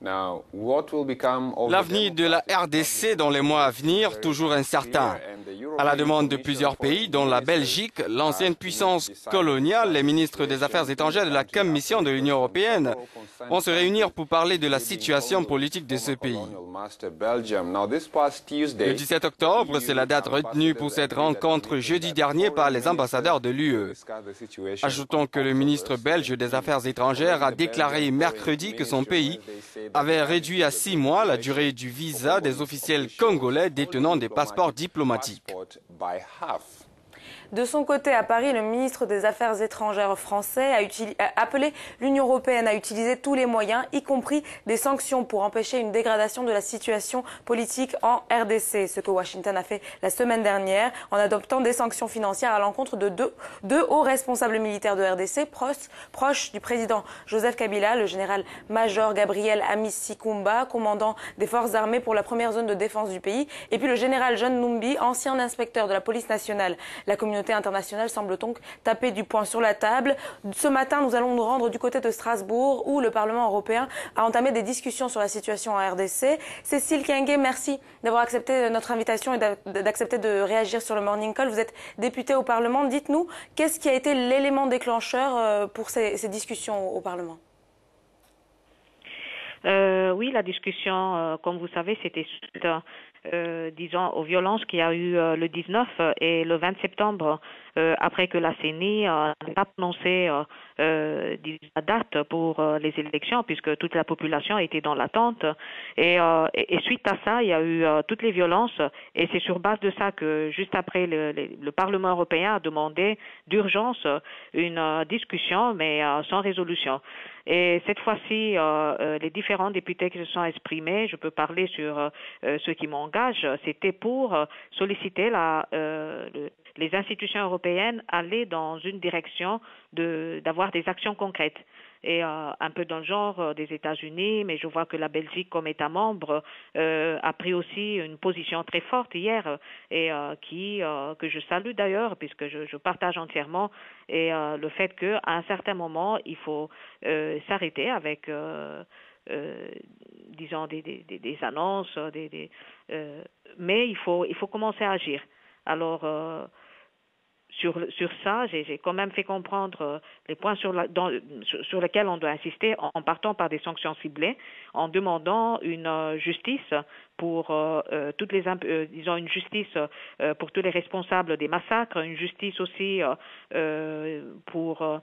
L'avenir de la RDC dans les mois à venir, toujours incertain. À la demande de plusieurs pays, dont la Belgique, l'ancienne puissance coloniale, les ministres des Affaires étrangères de la Commission de l'Union européenne vont se réunir pour parler de la situation politique de ce pays. Le 17 octobre, c'est la date retenue pour cette rencontre jeudi dernier par les ambassadeurs de l'UE. Ajoutons que le ministre belge des Affaires étrangères a déclaré mercredi que son pays avait réduit à 6 mois la durée du visa des officiels congolais détenant des passeports diplomatiques. De son côté, à Paris, le ministre des Affaires étrangères français a appelé l'Union européenne à utiliser tous les moyens, y compris des sanctions, pour empêcher une dégradation de la situation politique en RDC. Ce que Washington a fait la semaine dernière en adoptant des sanctions financières à l'encontre de deux hauts responsables militaires de RDC proches du président Joseph Kabila, le général-major Gabriel Amissi Koumba, commandant des forces armées pour la première zone de défense du pays, et puis le général John Numbi, ancien inspecteur de la police nationale. La communauté internationale semble donc taper du poing sur la table. Ce matin, nous allons nous rendre du côté de Strasbourg où le Parlement européen a entamé des discussions sur la situation en RDC. Cécile Kienge, merci d'avoir accepté notre invitation et d'accepter de réagir sur le Morning Call. Vous êtes députée au Parlement. Dites-nous, qu'est-ce qui a été l'élément déclencheur pour ces discussions au Parlement ? Oui, la discussion, comme vous savez, c'était suite, disons, aux violences qu'il y a eu le 19 et le 20 septembre, après que la CENI n'ait pas prononcé la date pour les élections, puisque toute la population était dans l'attente. Et suite à ça, il y a eu toutes les violences, et c'est sur base de ça que, juste après, le Parlement européen a demandé d'urgence une discussion, mais sans résolution. Et cette fois-ci, les différents députés qui se sont exprimés, je peux parler sur ceux qui m'engagent, c'était pour solliciter les institutions européennes à aller dans une direction d'avoir des actions concrètes. Et un peu dans le genre des États-Unis, mais je vois que la Belgique, comme État membre, a pris aussi une position très forte hier, et que je salue d'ailleurs, puisque je partage entièrement, et le fait qu'à un certain moment, il faut s'arrêter avec, disons, des annonces, mais il faut commencer à agir. Alors, sur ça, j'ai quand même fait comprendre les points sur lesquels on doit insister en partant par des sanctions ciblées, en demandant une justice pour disons une justice pour tous les responsables des massacres, une justice aussi pour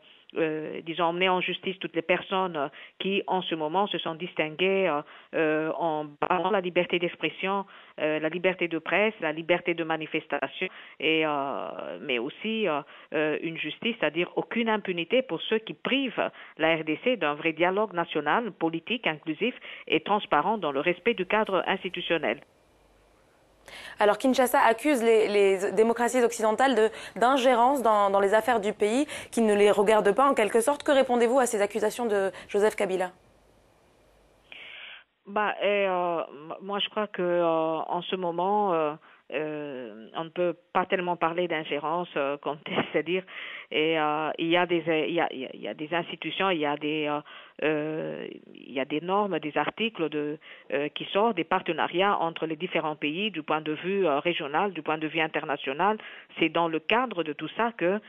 disons, emmener en justice toutes les personnes qui, en ce moment, se sont distinguées en bafouant la liberté d'expression, la liberté de presse, la liberté de manifestation, mais aussi une justice, c'est-à-dire aucune impunité pour ceux qui privent la RDC d'un vrai dialogue national, politique, inclusif et transparent dans le respect du cadre institutionnel. Alors Kinshasa accuse les démocraties occidentales d'ingérence dans les affaires du pays, qui ne les regardent pas en quelque sorte. Que répondez-vous à ces accusations de Joseph Kabila ? Moi, je crois que en ce moment, on ne peut pas tellement parler d'ingérence, c'est-à-dire, et il y a des institutions, il y a des normes, des articles qui sortent, des partenariats entre les différents pays du point de vue régional, du point de vue international. C'est dans le cadre de tout ça que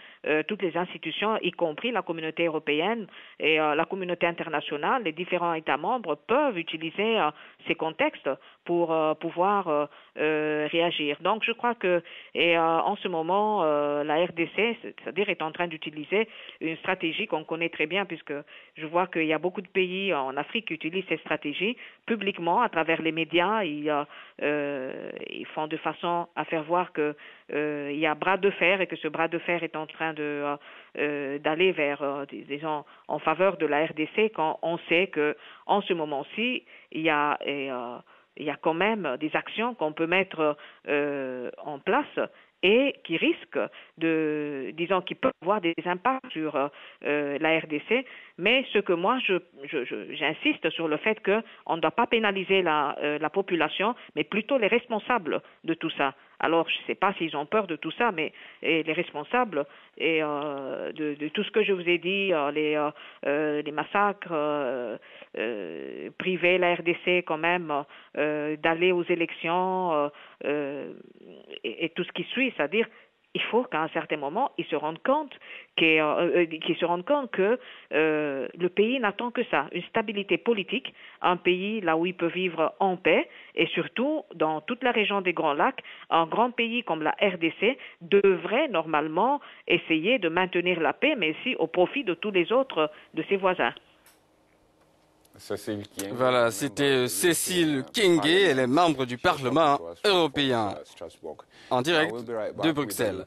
toutes les institutions, y compris la communauté européenne et la communauté internationale, les différents États membres peuvent utiliser ces contextes pour pouvoir réagir. Donc je crois que en ce moment la RDC, c'est-à-dire, est en train d'utiliser une stratégie qu'on connaît très bien, puisque je vois qu'il y a beaucoup de pays en Afrique qui utilisent cette stratégie publiquement à travers les médias. Ils font de façon à faire voir que il y a bras de fer, et que ce bras de fer est en train d'aller vers, disons, en faveur de la RDC, quand on sait que en ce moment-ci il y a quand même des actions qu'on peut mettre en place et qui risquent disons, qui peuvent avoir des impacts sur la RDC. Mais ce que moi, j'insiste sur le fait qu'on ne doit pas pénaliser la population, mais plutôt les responsables de tout ça. Alors, je ne sais pas s'ils ont peur de tout ça, mais les responsables de tout ce que je vous ai dit, les massacres priver la RDC quand même d'aller aux élections et tout ce qui suit, c'est-à-dire il faut qu'à un certain moment, ils se rendent compte que le pays n'attend que ça, une stabilité politique, un pays là où il peut vivre en paix et surtout dans toute la région des Grands Lacs, un grand pays comme la RDC devrait normalement essayer de maintenir la paix, mais aussi au profit de tous les autres de ses voisins. Voilà, c'était Cécile Kyenge, elle est membre du Parlement européen, en direct de Bruxelles.